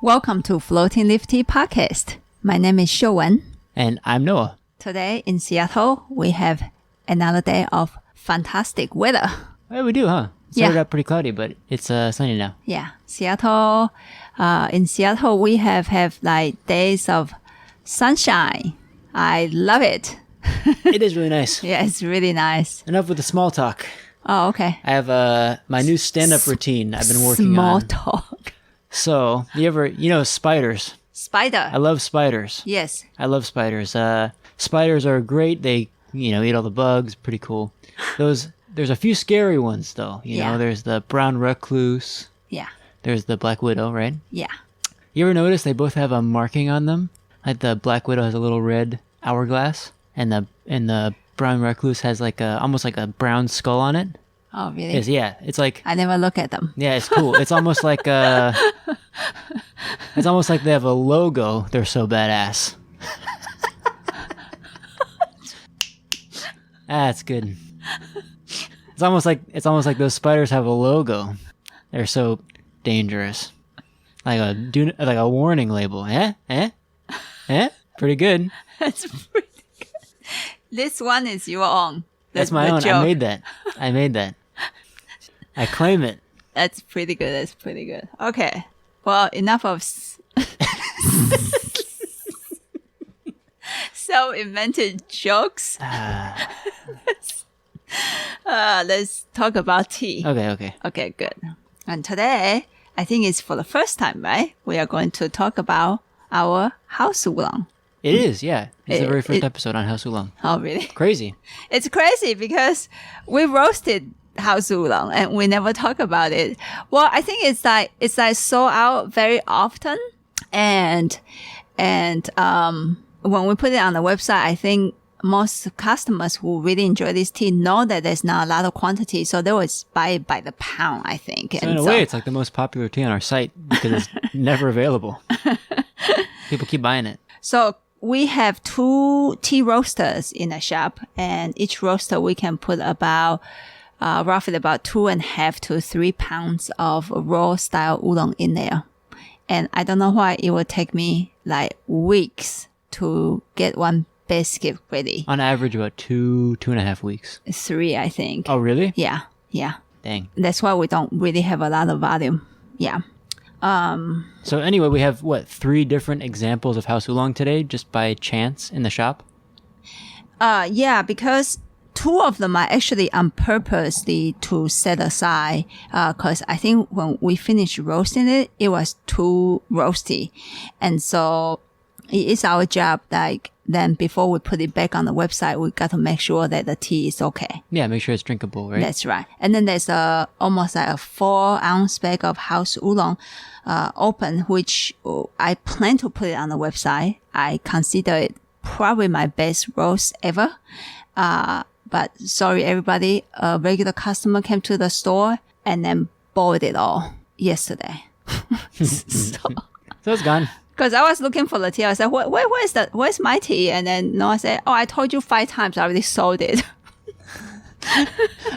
Welcome to Floating Leaf Tea Podcast. My name is Shouwen. And I'm Noah. Today in Seattle, we have another day of fantastic weather. Yeah, we do, huh? It started out pretty cloudy, but it's sunny now. Yeah, Seattle. In Seattle, we have like days of sunshine. I love it. It is really nice. Yeah, it's really nice. Enough with the small talk. Oh, okay. I have my new stand-up routine I've been working Small on. talk. So, spiders. Spider. I love spiders. Yes. I love spiders. Spiders are great. They, eat all the bugs. Pretty cool. There's a few scary ones, though. You know, there's the brown recluse. Yeah. There's the black widow, right? Yeah. You ever notice they both have a marking on them? Like the black widow has a little red hourglass, and the brown recluse has almost like a brown skull on it. Oh, really? It's like... I never look at them. Yeah, it's cool. It's almost like it's almost like they have a logo. They're so badass. That's good. It's almost like those spiders have a logo. They're so dangerous. Like a warning label. Pretty good. That's pretty good. This one is your own. That's my own. Joke. I made that. I claim it. That's pretty good. Okay. Well, enough of self-invented jokes. Let's talk about tea. Okay. Okay, good. And today, I think it's for the first time, right? We are going to talk about our house oolong. It is, yeah. It's the very first episode on House Oolong. Oh, really? Crazy. It's crazy because we roasted house oolong and we never talk about it. Well, I think it's like sold out very often, and when we put it on the website, I think most customers who really enjoy this tea know that there's not a lot of quantity, so they would buy it by the pound, I think. So in a way, it's like the most popular tea on our site because it's never available. People keep buying it. So we have 2 tea roasters in the shop, and each roaster we can put about roughly about 2.5 to 3 pounds of raw style oolong in there. And I don't know why it will take me like weeks to get one basket ready. On average, about 2.5 weeks. 3, I think. Oh, really? Yeah. Dang. That's why we don't really have a lot of volume. Yeah. So anyway, we have 3 different examples of house oolong today, just by chance in the shop? Yeah, because 2 of them are actually on purposely to set aside, cause I think when we finished roasting it, it was too roasty. And so it is our job, then before we put it back on the website, we got to make sure that the tea is okay. Yeah, make sure it's drinkable, right? That's right. And then there's almost like a 4-ounce bag of house oolong, open, which I plan to put it on the website. I consider it probably my best roast ever. But sorry, everybody, a regular customer came to the store and then bought it all yesterday. So it's gone. Because I was looking for the tea. I said, where's my tea? And then Noah said, I told you 5 times. I already sold it. I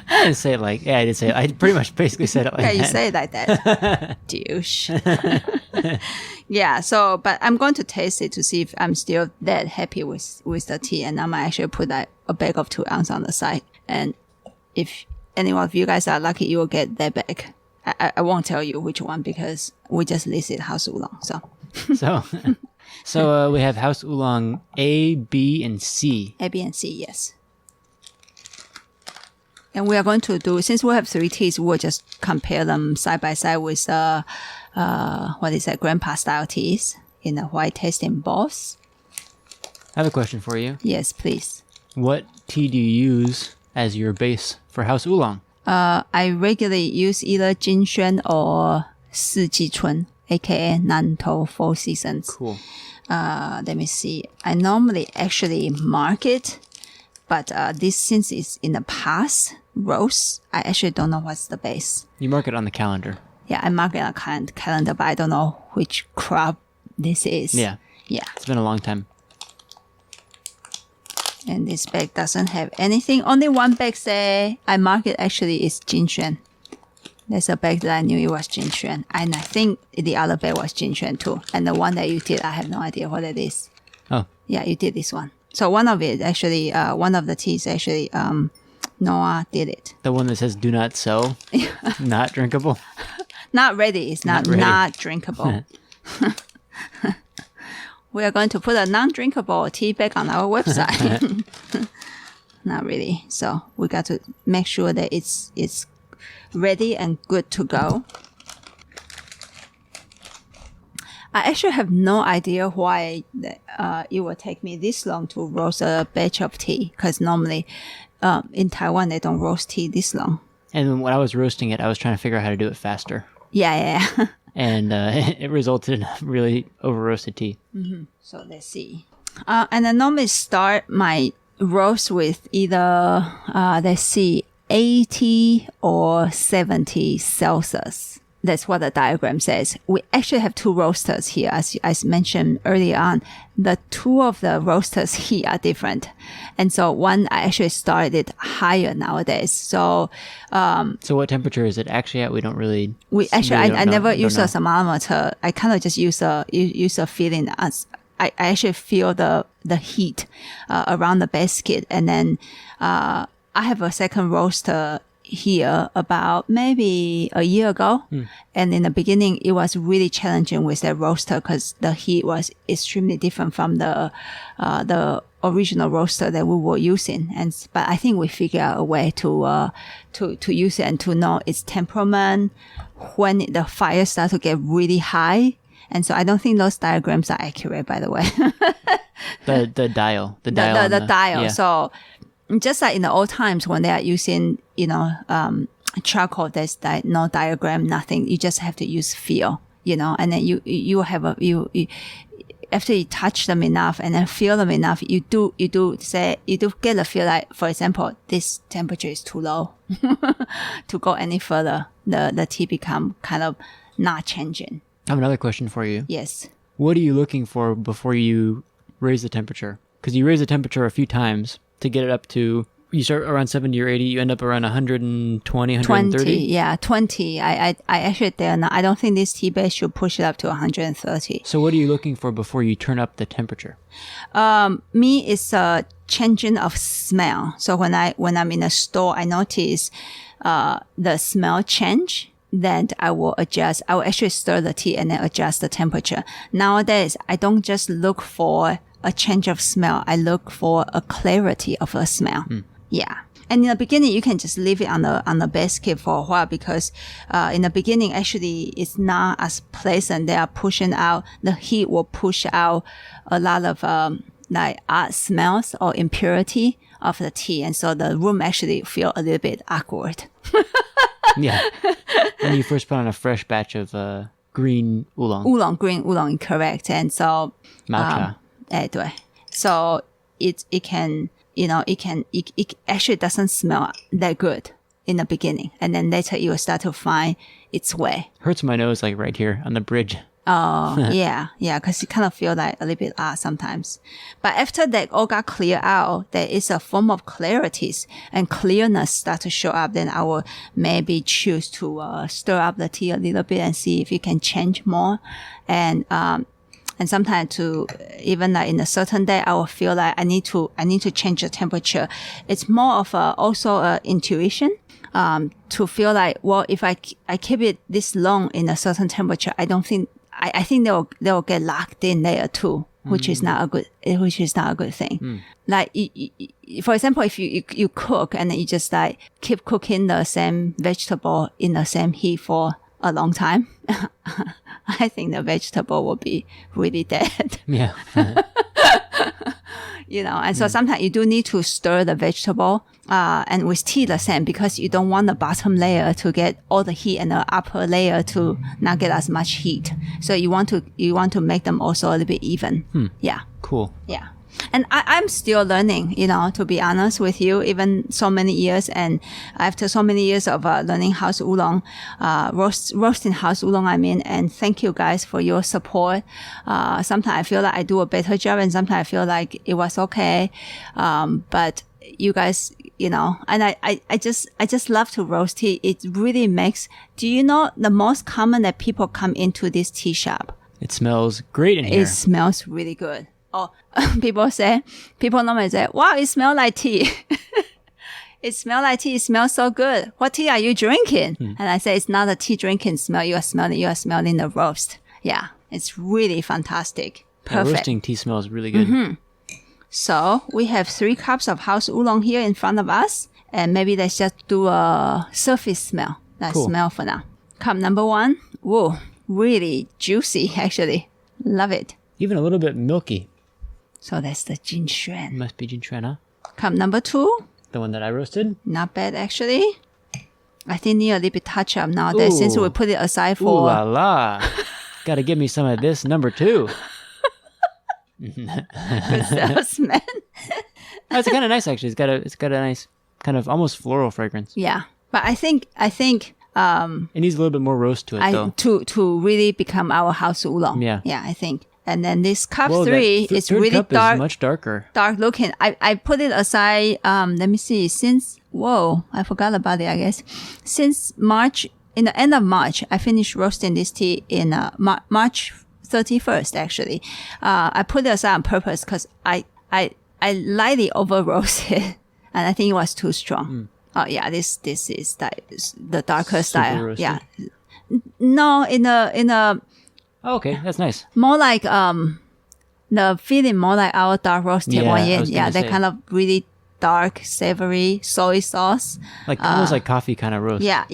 didn't say it I did say it. I pretty much basically said it like that. Yeah, you say it like that. Douche. Yeah, but I'm going to taste it to see if I'm still that happy with the tea. And I might actually put a bag of 2 ounces on the side. And if any of you guys are lucky, you will get that bag. I won't tell you which one because we just listed house oolong. So we have house oolong A, B, and C. A, B, and C, yes. And we are going to do, since we have 3 teas, we'll just compare them side by side with grandpa style teas in the white tasting balls. I have a question for you. Yes, please. What tea do you use as your base for house oolong? I regularly use either Jinshuan or 四季春, aka Nantou 4 seasons. Cool. Let me see. I normally actually mark it, but this, since it's in the past roast, I actually don't know what's the base. You mark it on the calendar. Yeah, I mark it on the calendar, but I don't know which crop this is. Yeah. It's been a long time. And this bag doesn't have anything. Only one bag say I mark it actually is Jinshuan. There's a bag that I knew it was Jinchuan. And I think the other bag was Jinchuan too. And the one that you did, I have no idea what it is. Oh. Yeah, you did this one. So one of it actually, one of the teas actually, Noah did it. The one that says "Do not sell," not drinkable. Not ready. It's not drinkable. We are going to put a non-drinkable tea bag on our website. Not really. So we got to make sure that it's ready and good to go. I actually have no idea why it will take me this long to roast a batch of tea, because normally in Taiwan they don't roast tea this long. And when I was roasting it, I was trying to figure out how to do it faster. Yeah. And it resulted in really over-roasted tea. Mm-hmm. So let's see. And I normally start my roast with either, 80 or 70 Celsius. That's what the diagram says. We actually have two roasters here, as I mentioned earlier on. The two of the roasters here are different. And so one, I actually started higher nowadays. So what temperature is it actually at? We don't really... I never use a thermometer. I kind of just use a feeling. I actually feel the heat around the basket. And then I have a second roaster here about maybe a year ago. And in the beginning, it was really challenging with that roaster because the heat was extremely different from the original roaster that we were using. But I think we figured out a way to use it and to know its temperament when the fire starts to get really high. And so I don't think those diagrams are accurate, by the way. the dial. The dial. Yeah. So just like in the old times when they are using, charcoal, there's no diagram, nothing. You just have to use feel, and then you have after you touch them enough and then feel them enough, you do get a feel like, for example, this temperature is too low to go any further. The tea become kind of not changing. I have another question for you. Yes. What are you looking for before you raise the temperature? Because you raise the temperature a few times to get it up to, you start around 70 or 80, you end up around 120, 130? 20, yeah, 20. I actually there now. I don't think this tea bag should push it up to 130. So what are you looking for before you turn up the temperature? Me, it's a changing of smell. So when I'm in a store, I notice the smell change. Then I will adjust. I will actually stir the tea and then adjust the temperature. Nowadays, I don't just look for a change of smell. I look for a clarity of a smell. Yeah. And in the beginning, you can just leave it on the basket for a while because in the beginning, actually, it's not as pleasant. They are pushing out, the heat will push out a lot of odd smells or impurity of the tea. And so the room actually feel a little bit awkward. Yeah. When you first put on a fresh batch of green oolong. Green oolong, correct. And so... Matcha. 对. So it actually doesn't smell that good in the beginning. And then later you will start to find its way. Hurts my nose like right here on the bridge. Oh, yeah, because you kind of feel like a little bit odd sometimes. But after that all got cleared out, there is a form of clarities and clearness start to show up. Then I will maybe choose to stir up the tea a little bit and see if it can change more. And sometimes even like in a certain day, I will feel like I need to change the temperature. It's more of also a intuition. To feel like, well, if I keep it this long in a certain temperature, I think they'll get locked in there too, which is not a good thing. Like, for example, if you cook and then you just like keep cooking the same vegetable in the same heat for a long time, I think the vegetable will be really dead. Yeah. And so sometimes you do need to stir the vegetable, and with tea the same, because you don't want the bottom layer to get all the heat and the upper layer to not get as much heat. So you want to make them also a little bit even. Yeah. Cool. Yeah. And I'm still learning, to be honest with you, even so many years. And after so many years of learning house oolong, roasting house oolong, and thank you guys for your support. Sometimes I feel like I do a better job and sometimes I feel like it was okay. But you guys you know, and I just love to roast tea. It really makes, do you know the most common that people come into this tea shop? It smells great in here. It smells really good. Oh, people normally say, wow, it smells like tea. It smells like tea. It smells so good. What tea are you drinking? And I say, it's not a tea drinking smell. You are smelling the roast. Yeah, it's really fantastic. Perfect. Yeah, roasting tea smells really good. So we have 3 cups of house oolong here in front of us. And maybe let's just do a surface smell. Cool. Smell for now. Cup number 1. Whoa, really juicy, actually. Love it. Even a little bit milky. So that's the Jin Xuan. Must be Jinchuan, huh? Cup number 2. The one that I roasted. Not bad, actually. I think need a little bit touch up nowadays since we put it aside for... Ooh la la. Gotta give me some of this number 2. Good salesman. Oh, it's kind of nice, actually. It's got a nice kind of almost floral fragrance. Yeah. But I think it needs a little bit more roast to it, though. To really become our house oolong. Yeah. Yeah, I think. And then this cup Well, 3 is third really cup dark. is much darker. Dark looking. I put it aside, let me see, I forgot about it, I guess. Since March, in the end of March, I finished roasting this tea in March 31st, actually. I put it aside on purpose because I lightly over roasted and I think it was too strong. Oh yeah, this is the darker style. roasted? Yeah. No, in a Oh, okay, that's nice. more like the feeling more like our dark roasted Yeah, one. I was Yeah, gonna that say. kind of really dark, savory soy sauce. Like almost like coffee kind of roast. Yeah.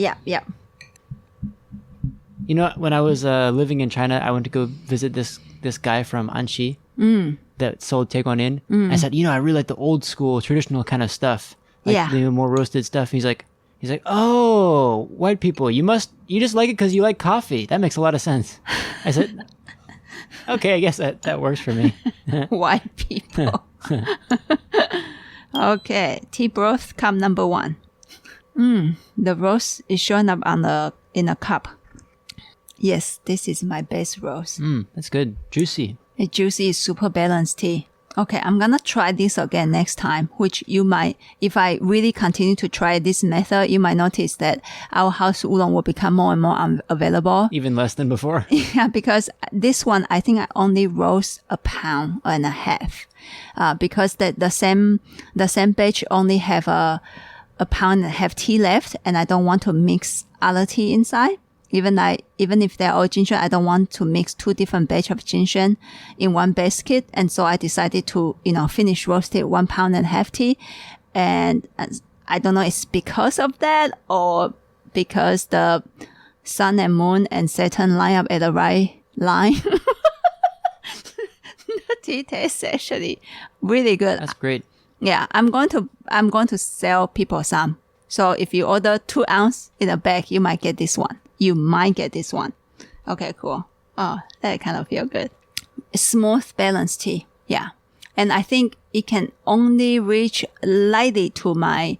You know, when I was living in China, I went to go visit this guy from Anxi that sold Take One In. I said, I really like the old school, traditional kind of stuff. Like Yeah. the more roasted stuff. He's like, oh, white people, you just like it because you like coffee. That makes a lot of sense. I said, okay, I guess that works for me. White people. Okay, tea broth cup number 1. The roast is showing up in a cup. Yes, this is my best roast. That's good. Juicy. It's juicy, super balanced tea. Okay, I'm gonna try this again next time, which you might, if I really continue to try this method, you might notice that our house oolong will become more and more available. Even less than before. Yeah, because this one, I think I only roast 1.5 pounds, because the same batch only have a 1.5 pounds tea left, and I don't want to mix other tea inside. Even if they're all ginseng, I don't want to mix 2 different batch of ginseng in one basket. And so I decided to, finish roasted 1.5 pounds tea. And I don't know, it's because of that or because the sun and moon and Saturn line up at the right line. The tea tastes actually really good. That's great. Yeah, I'm going to sell people some. So if you order 2 ounce in a bag, you might get this one. Okay, cool. Oh, that kind of feel good. Smooth, balanced tea. Yeah. And I think it can only reach lightly to my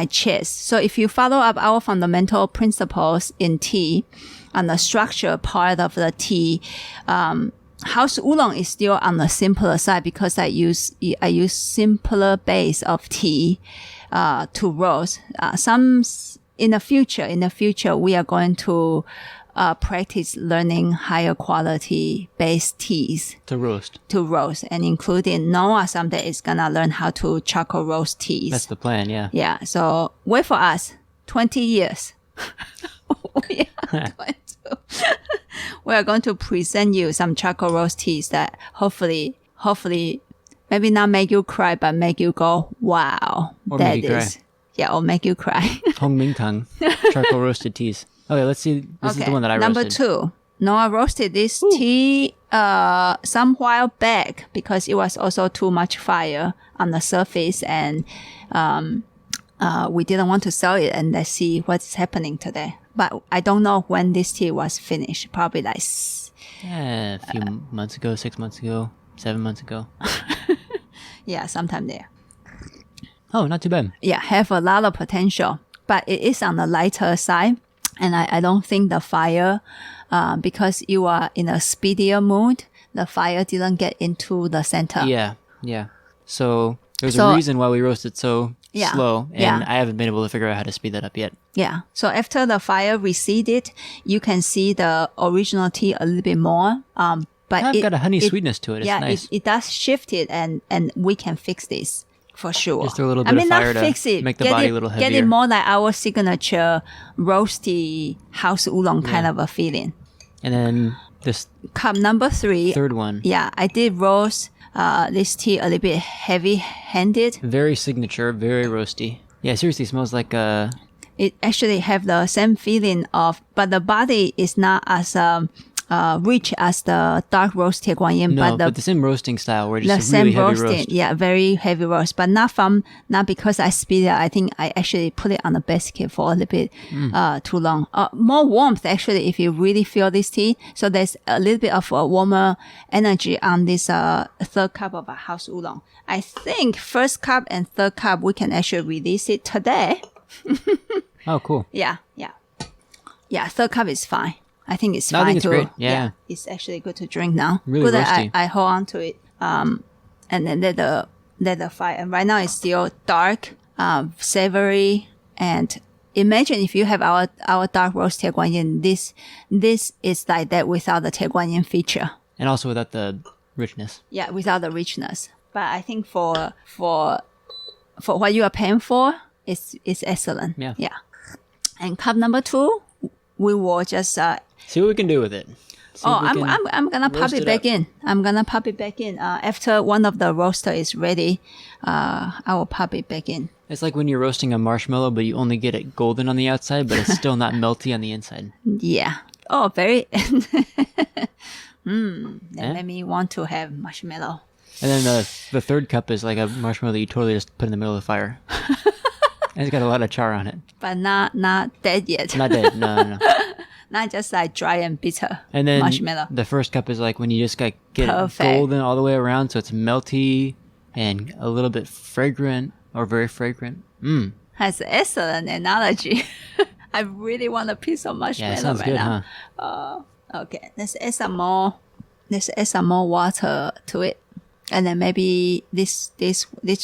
chest. So if you follow up our fundamental principles in tea on the structure part of the tea, house oolong is still on the simpler side because I use simpler base of tea to roast. In the future, we are going to practice learning higher quality base teas To roast. and including Noah someday is gonna learn how to charcoal roast teas. That's the plan, yeah. Yeah, so wait for us. 20 years. We are going to present you some charcoal roast teas that hopefully maybe not make you cry, but make you go, wow. Or that make you cry. is. Yeah, or make you cry. Hong Ming Tang. Charcoal roasted teas. Okay, let's see. This is the one that I roasted. Number 2. Noah roasted this tea some while back because it was also too much fire on the surface and we didn't want to sell it, and let's see what's happening today. But I don't know when this tea was finished. Probably like Yeah, a few months ago, 6 months ago, 7 months ago. yeah, sometime there. Oh, not too bad. Yeah, have a lot of potential, but it is on the lighter side. And I don't think the fire, because you are in a speedier mood, the fire didn't get into the center. Yeah. So There's a reason why we roast it so Yeah. slow, and Yeah. I haven't been able to figure out how to speed that up yet. Yeah. So after the fire receded, you can see the original tea a little bit more. But I've got a honey sweetness to it. It's yeah, nice. it does shift it, and we can fix this for sure. Just a little bit of fire not to fix it. make the get body it, a little Get heavier. it more like our signature roasty house oolong kind of a feeling. And then this Cup number 3. third one, Yeah, I did roast this tea a little bit heavy-handed. very signature, very roasty. Yeah, seriously, smells like It actually have the same feeling of, but the body is not as rich as the dark roast Tie Guan Yin, no, but the same roasting style where the just a really same heavy roasting, roast. yeah, very heavy roast, but not because I speed it. I think I actually put it on the basket for a little bit too long. More warmth actually, if you really feel this tea. So there's a little bit of a warmer energy on this third cup of a house oolong. I think first cup and third cup we can actually release it today. Oh, cool. Yeah. Third cup is fine. I think it's No, I fine think it's too. great. Yeah. It's actually good to drink now. Really good that roasty. I hold on to it. And then let the fire. And right now it's still dark, savory, and imagine if you have our dark roast Tie Guan Yin. This is like that without the Tie Guan Yin feature. And also without the richness. Yeah, without the richness. But I think for what you are paying for, it's excellent. Yeah. Yeah. And cup number 2, we will just See what we can do with it. See if we can I'm gonna pop roast it it back up. in. I'm gonna pop it back in. After one of the roaster is ready, I will pop it back in. It's like when you're roasting a marshmallow, but you only get it golden on the outside, but it's still not melty on the inside. Yeah. Oh, very. That Eh? made me want to have marshmallow. And then the third cup is like a marshmallow that you totally just put in the middle of the fire. And it's got a lot of char on it. But not dead yet. Not dead. No. Not just like dry and bitter And then marshmallow. the first cup is like when you just get Perfect. it golden all the way around, so it's melty and a little bit fragrant or very fragrant. Has excellent analogy. I really want a piece of marshmallow Yeah, it sounds right good, now. huh? Okay, let's add some more water to it. And then maybe this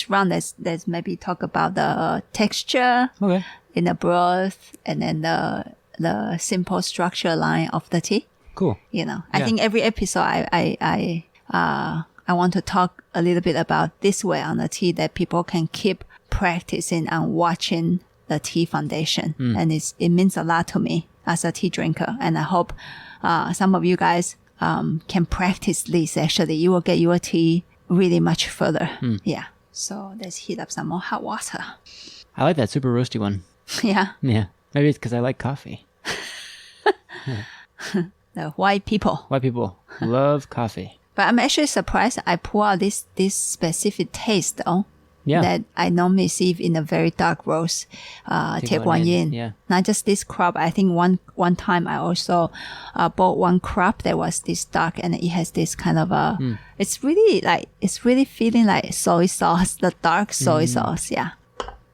round let's maybe talk about the texture Okay. in the broth and then the simple structure line of the tea. Cool. I Yeah. think every episode I want to talk a little bit about this way on the tea that people can keep practicing and watching the tea foundation. And it means a lot to me as a tea drinker. And I hope some of you guys can practice this. Actually, you will get your tea really much further. Yeah. So let's heat up some more hot water. I like that super roasty one. Yeah. Yeah. Maybe it's because I like coffee. The white people. White people love coffee. But I'm actually surprised I pull out this specific taste though. Yeah. That I normally see in a very dark roast, Tie Guan Yin. Yeah. Not just this crop. I think one time I also bought one crop that was this dark and it has this kind of a. It's really feeling like soy sauce, the dark soy sauce. Yeah.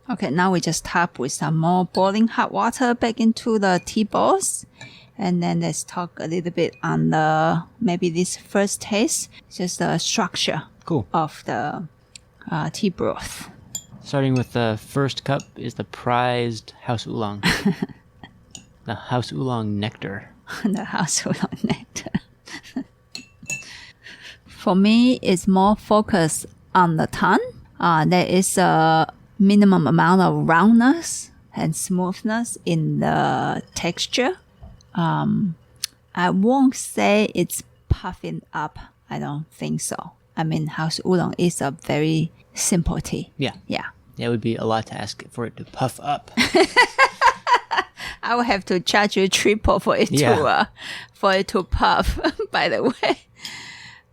Okay, now we just tap with some more boiling hot water back into the tea bowls. And then let's talk a little bit on maybe this first taste, just the structure Cool. of the tea broth. Starting with the first cup is the prized house oolong. The house oolong nectar. The house oolong nectar. For me, it's more focused on the tongue. There is a minimum amount of roundness and smoothness in the texture. I won't say it's puffing up. I don't think so. I mean, house oolong is a very simple tea. Yeah. Yeah. It would be a lot to ask for it to puff up. I will have to charge you triple for it to puff. By the way,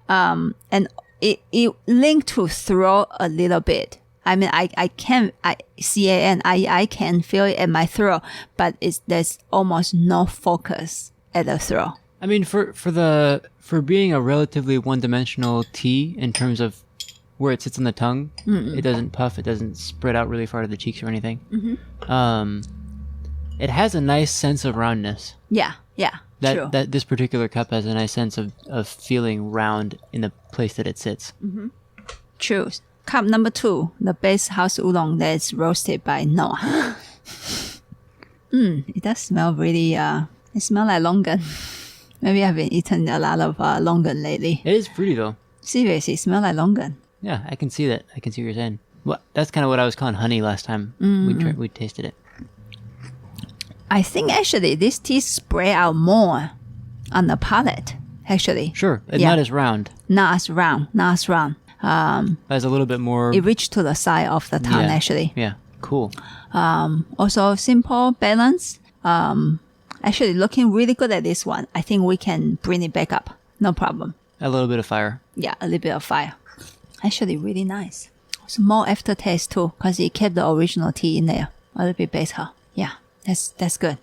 and it linked to throat a little bit. I mean, I can feel it at my throat, but there's almost no focus at the throat. I mean, for being a relatively one-dimensional tea in terms of where it sits on the tongue, it doesn't puff, it doesn't spread out really far to the cheeks or anything. It has a nice sense of roundness. Yeah, true. That this particular cup has a nice sense of feeling round in the place that it sits. True. Cup number 2, the best house oolong that's roasted by Noah. It does smell really, it smells like longan. Maybe I've been eating a lot of longan lately. It is fruity though. Seriously, it smells like longan. Yeah, I can see that. I can see what you're saying. Well, that's kind of what I was calling honey last time we tasted it. I think actually this tea spread out more on the palate, actually. Sure, it's not as round. Not as round. Has a little bit more... It reached to the side of the tongue, actually. Yeah, cool. Also simple, balance. Actually looking really good at this one. I think we can bring it back up. No problem. A little bit of fire. Yeah, a little bit of fire. Actually really nice. Small aftertaste too, because it kept the original tea in there. A little bit better. Yeah, that's good.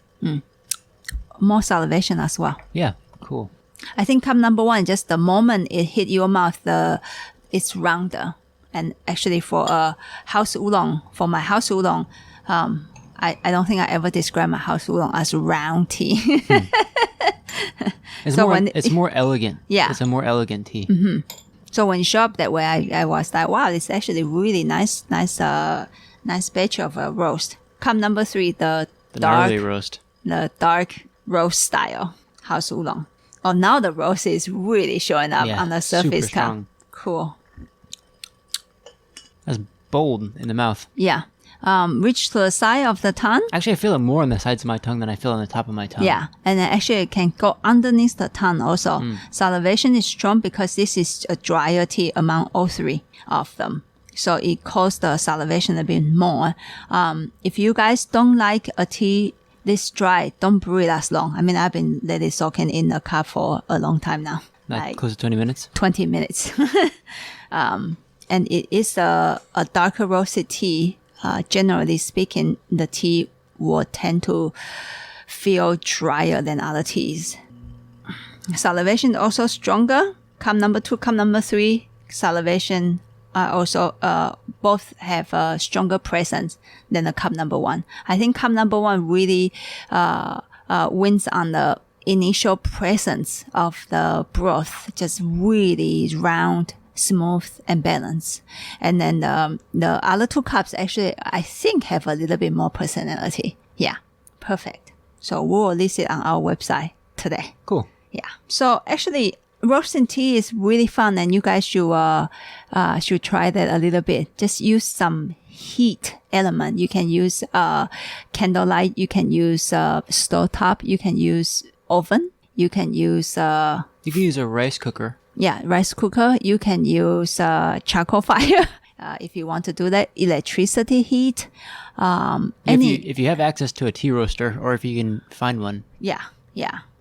More salivation as well. Yeah, cool. I think cup number 1, just the moment it hit your mouth, it's rounder. And actually for a house oolong, for my house oolong, I don't think I ever described my house oolong as round tea. It's more elegant. Yeah. It's a more elegant tea. Mm-hmm. So when you show up that way, I was like, wow, it's actually really nice batch of roast. Cup number 3, the gnarly roast. The dark roast style house oolong. Oh, now the roast is really showing up on the surface cup. Cool. That's bold in the mouth. Yeah. Reach to the side of the tongue. Actually, I feel it more on the sides of my tongue than I feel on the top of my tongue. Yeah. And then actually it can go underneath the tongue also. Salivation is strong because this is a drier tea among all 3 of them. So it causes the salivation a bit more. If you guys don't like a tea this dry, don't brew it as long. I mean, I've been letting it soak in the cup for a long time now. Like close to 20 minutes? 20 minutes. And it is a darker roasted tea. Generally speaking, the tea will tend to feel drier than other teas. Salivation also stronger. Cup number 2, cup number 3, salivation also both have a stronger presence than the cup number 1. I think cup number 1 really wins on the initial presence of the broth, just really round, smooth, and balanced. And then the other 2 cups actually, I think, have a little bit more personality. Yeah, perfect. So we'll list it on our website today. Cool. Yeah. So actually, roasting tea is really fun, and you guys should try that a little bit. Just use some heat element. You can use candlelight. You can use stove top. You can use oven. You can use you can use a rice cooker. Yeah, rice cooker. You can use charcoal fire if you want to do that. Electricity heat. If you have access to a tea roaster, or if you can find one. Yeah.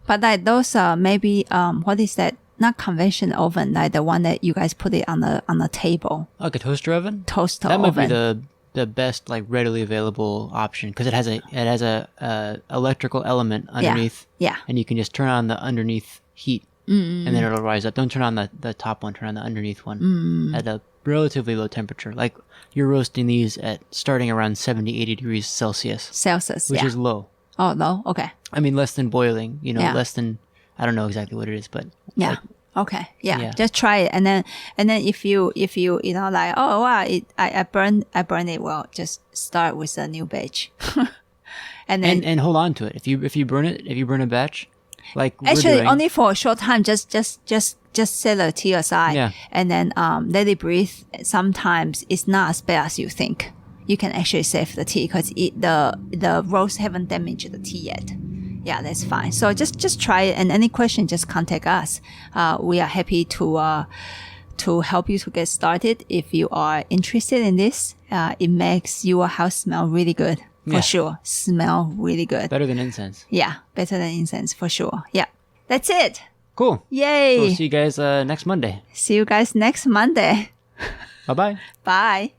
But like those maybe what is that? Not conventional oven, like the one that you guys put it on the table. Like a toaster oven? Toaster oven. That might be the best like readily available option, because it has a electrical element underneath. Yeah. And you can just turn on the underneath heat, and then it'll rise up. Don't turn on the top one. Turn on the underneath one at a relatively low temperature. Like you're roasting these at starting around 70, 80 degrees Celsius, which is low. Oh, low. Okay. I mean, less than boiling. Less than. I don't know exactly what it is, but yeah. Okay. Yeah. Just try it, and then if you like, oh wow, I burned it. Well, just start with a new batch, and hold on to it. If you burn a batch, like actually only for a short time, just set the tea aside, and then let it breathe. Sometimes it's not as bad as you think. You can actually save the tea because the roast haven't damaged the tea yet. Yeah, that's fine. So just try it, and any question, just contact us. We are happy to help you to get started if you are interested in this. It makes your house smell really good, for sure. Smell really good. Better than incense. Yeah, better than incense, for sure. Yeah, that's it. Cool. Yay. We'll see you guys next Monday. See you guys next Monday. Bye-bye. Bye.